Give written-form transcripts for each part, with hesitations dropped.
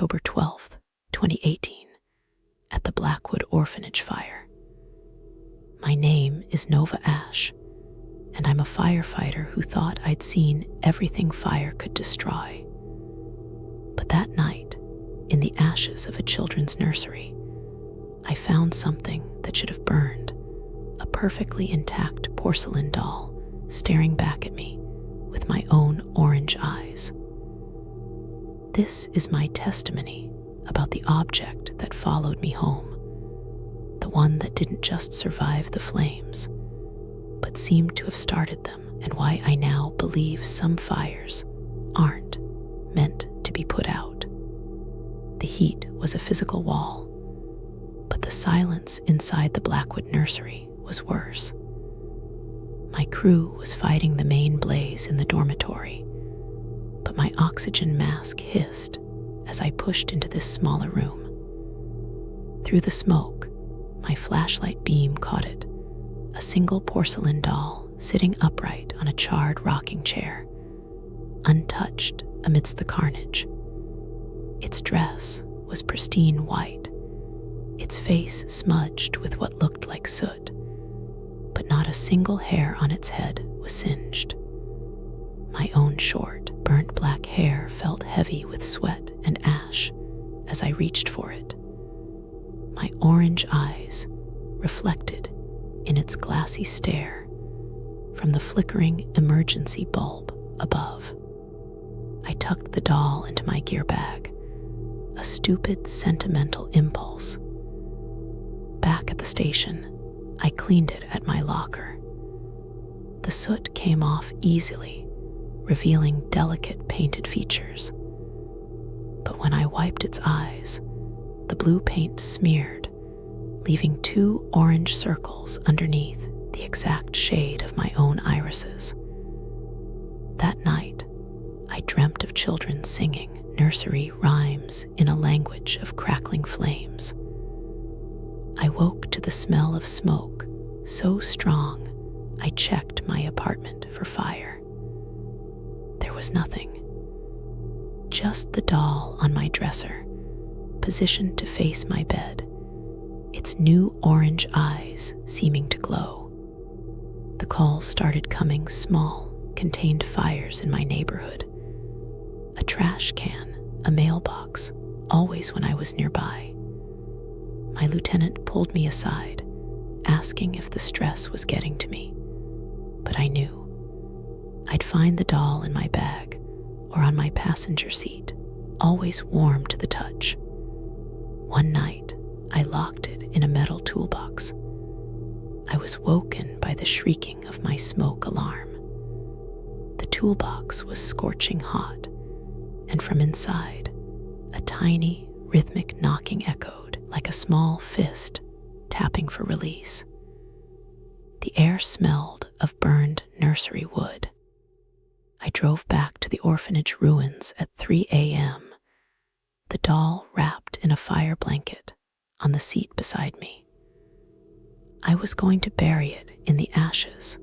October 12th, 2018, at the Blackwood Orphanage fire. My name is Nova Ash, and I'm a firefighter who thought I'd seen everything fire could destroy. But that night, in the ashes of a children's nursery, I found something that should have burned, a perfectly intact porcelain doll staring back at me with my own orange eyes. This is my testimony about the object that followed me home, the one that didn't just survive the flames, but seemed to have started them, and why I now believe some fires aren't meant to be put out. The heat was a physical wall, but the silence inside the Blackwood nursery was worse. My crew was fighting the main blaze in the dormitory, but my oxygen mask hissed as I pushed into this smaller room. Through the smoke, my flashlight beam caught it, a single porcelain doll sitting upright on a charred rocking chair, untouched amidst the carnage. Its dress was pristine white, its face smudged with what looked like soot, but not a single hair on its head was singed. My own short, burnt black hair felt heavy with sweat and ash as I reached for it. My orange eyes reflected in its glassy stare from the flickering emergency bulb above. I tucked the doll into my gear bag, a stupid, sentimental impulse. Back at the station, I cleaned it at my locker. The soot came off easily, revealing delicate painted features. But when I wiped its eyes, the blue paint smeared, leaving 2 orange circles underneath the exact shade of my own irises. That night, I dreamt of children singing nursery rhymes in a language of crackling flames. I woke to the smell of smoke so strong I checked my apartment for fire. There was nothing. Just the doll on my dresser, positioned to face my bed, its new orange eyes seeming to glow. The calls started coming, small, contained fires in my neighborhood. A trash can, a mailbox, always when I was nearby. My lieutenant pulled me aside, asking if the stress was getting to me. But I knew. I'd find the doll in my bag or on my passenger seat, always warm to the touch. One night, I locked it in a metal toolbox. I was woken by the shrieking of my smoke alarm. The toolbox was scorching hot, and from inside, a tiny, rhythmic knocking echoed like a small fist tapping for release. The air smelled of burned nursery wood. I drove back to the orphanage ruins at 3 a.m., the doll wrapped in a fire blanket on the seat beside me. I was going to bury it in the ashes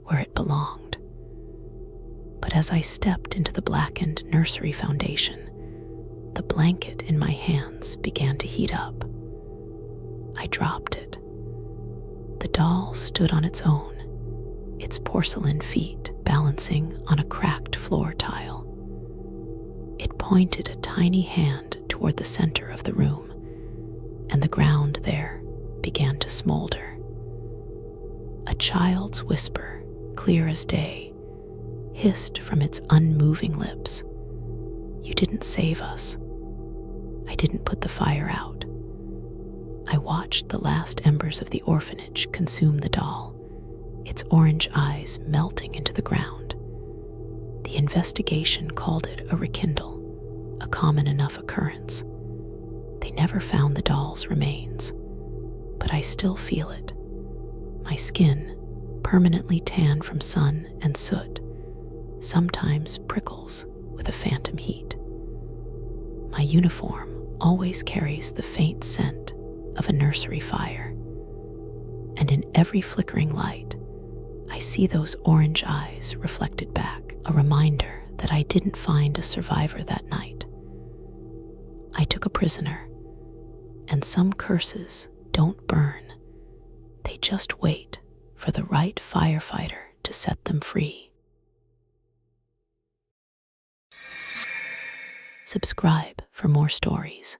where it belonged. But as I stepped into the blackened nursery foundation, the blanket in my hands began to heat up. I dropped it. The doll stood on its own, its porcelain feet balancing on a cracked floor tile. It pointed a tiny hand toward the center of the room, and the ground there began to smolder. A child's whisper, clear as day, hissed from its unmoving lips. "You didn't save us. I didn't put the fire out." I watched the last embers of the orphanage consume the doll, its orange eyes melting into the ground. The investigation called it a rekindle, a common enough occurrence. They never found the doll's remains, but I still feel it. My skin, permanently tan from sun and soot, sometimes prickles with a phantom heat. My uniform always carries the faint scent of a nursery fire, and in every flickering light, I see those orange eyes reflected back, a reminder that I didn't find a survivor that night. I took took a prisoner, and some curses don't burn. They just wait for the right firefighter to set them free. Subscribe for more stories.